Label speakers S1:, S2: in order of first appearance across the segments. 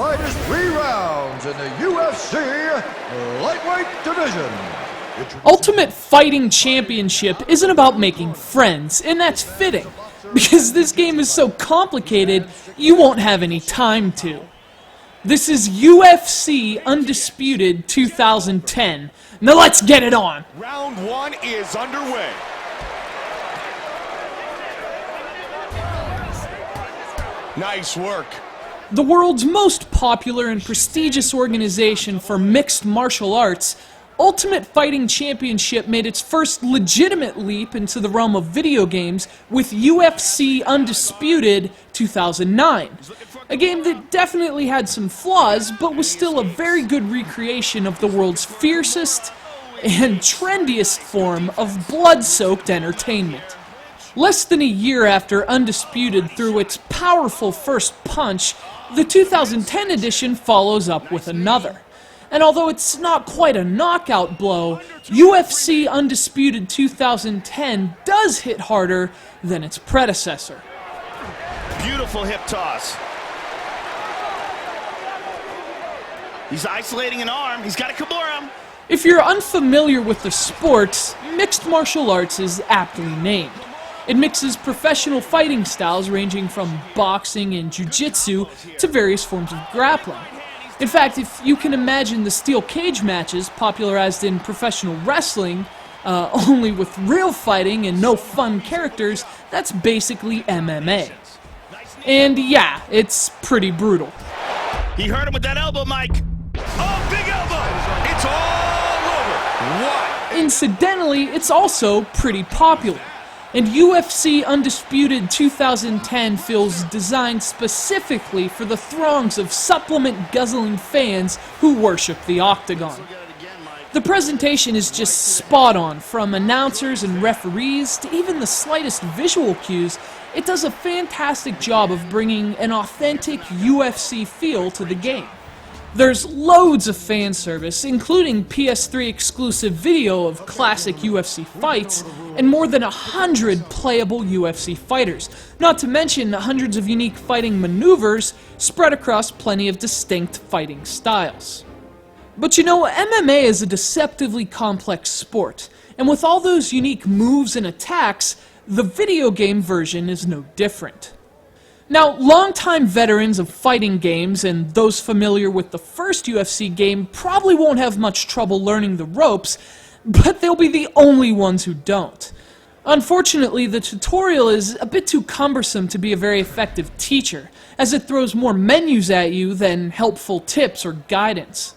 S1: fight is 3 rounds in the UFC lightweight division.
S2: Ultimate Fighting Championship isn't about making friends, and that's fitting, because this game is so complicated, you won't have any time to. This is UFC Undisputed 2010. Now let's get it on!
S3: Round 1 is underway. Nice work.
S2: The world's most popular and prestigious organization for mixed martial arts, Ultimate Fighting Championship made its first legitimate leap into the realm of video games with UFC Undisputed 2009. A game that definitely had some flaws, but was still a very good recreation of the world's fiercest and trendiest form of blood-soaked entertainment. Less than a year after Undisputed threw its powerful first punch, the 2010 edition follows up with another. And although it's not quite a knockout blow, UFC Undisputed 2010 does hit harder than its predecessor.
S3: Beautiful hip toss. He's isolating an arm. He's got a Kimura.
S2: If you're unfamiliar with the sport, mixed martial arts is aptly named. It mixes professional fighting styles ranging from boxing and jiu-jitsu to various forms of grappling. In fact, if you can imagine the steel cage matches popularized in professional wrestling, only with real fighting and no fun characters, that's basically MMA. And yeah, it's pretty brutal.
S3: He hurt him with that elbow, Mike. Oh, big elbow! It's all over. What?
S2: Incidentally, it's also pretty popular. And UFC Undisputed 2010 feels designed specifically for the throngs of supplement-guzzling fans who worship the octagon. The presentation is just spot on, from announcers and referees to even the slightest visual cues. It does a fantastic job of bringing an authentic UFC feel to the game. There's loads of fan service, including PS3 exclusive video of classic UFC fights, and more than 100 playable UFC fighters, not to mention hundreds of unique fighting maneuvers spread across plenty of distinct fighting styles. But you know, MMA is a deceptively complex sport, and with all those unique moves and attacks, the video game version is no different. Now, longtime veterans of fighting games and those familiar with the first UFC game probably won't have much trouble learning the ropes, but they'll be the only ones who don't. Unfortunately, the tutorial is a bit too cumbersome to be a very effective teacher, as it throws more menus at you than helpful tips or guidance.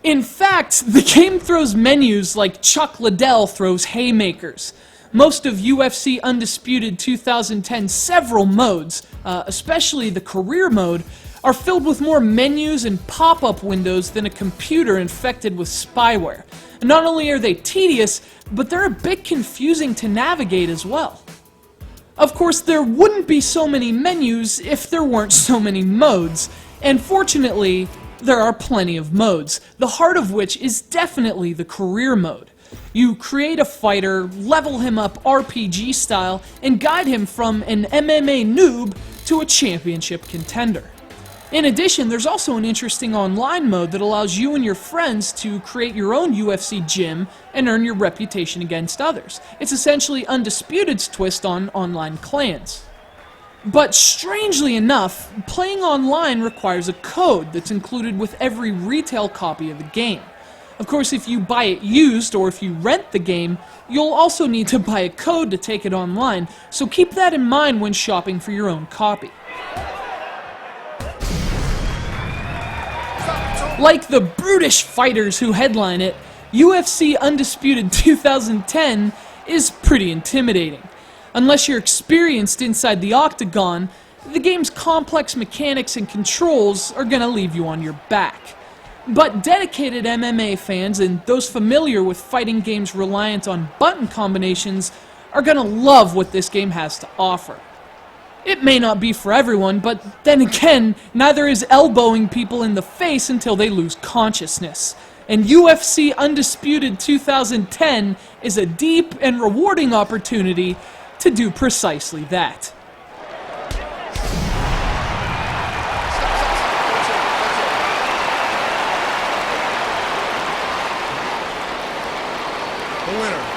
S2: In fact, the game throws menus like Chuck Liddell throws haymakers. Most of UFC Undisputed 2010's several modes, especially the career mode, are filled with more menus and pop-up windows than a computer infected with spyware. And not only are they tedious, but they're a bit confusing to navigate as well. Of course, there wouldn't be so many menus if there weren't so many modes, and fortunately, there are plenty of modes, the heart of which is definitely the career mode. You create a fighter, level him up RPG style, and guide him from an MMA noob to a championship contender. In addition, there's also an interesting online mode that allows you and your friends to create your own UFC gym and earn your reputation against others. It's essentially Undisputed's twist on online clans. But strangely enough, playing online requires a code that's included with every retail copy of the game. Of course, if you buy it used or if you rent the game, you'll also need to buy a code to take it online, so keep that in mind when shopping for your own copy. Like the brutish fighters who headline it, UFC Undisputed 2010 is pretty intimidating. Unless you're experienced inside the octagon, the game's complex mechanics and controls are gonna leave you on your back. But dedicated MMA fans and those familiar with fighting games reliant on button combinations are gonna love what this game has to offer. It may not be for everyone, but then again, neither is elbowing people in the face until they lose consciousness. And UFC Undisputed 2010 is a deep and rewarding opportunity to do precisely that.
S4: the winner